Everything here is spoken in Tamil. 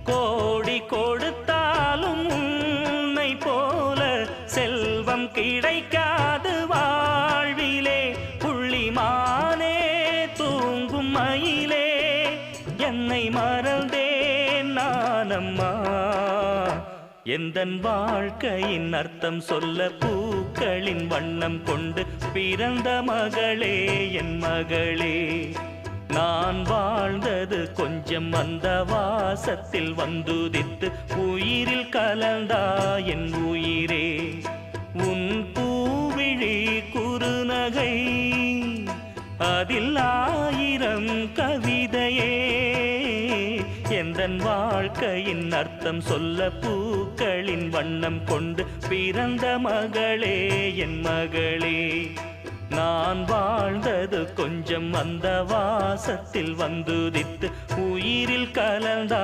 கோடி கொடுத்தாலும் உன்னை போல செல்வம் கிடைக்காது வாழ்விலே. புள்ளிமானே தூங்கும் மயிலே என்னை மறந்தேன் நானம்மா. எந்தன் வாழ்க்கையின் அர்த்தம் சொல்ல பூக்களின் வண்ணம் கொண்டு பிறந்த மகளே என் மகளே. நான் வாழ்ந்தது கொஞ்சம் அந்த வாசத்தில் வந்துதித்து உயிரில் கலந்தா என் உயிரே. உன் பூவிழி குறுநகை அதில் ஆயிரம் கவிதையே. எந்தன் வாழ்க்கையின் அர்த்தம் சொல்ல பூக்களின் வண்ணம் கொண்டு பிறந்த மகளே என் மகளே. நான் வாழ்ந்தது கொஞ்சம் அந்த வாசத்தில் வந்துதித்து உயிரில் கலந்தா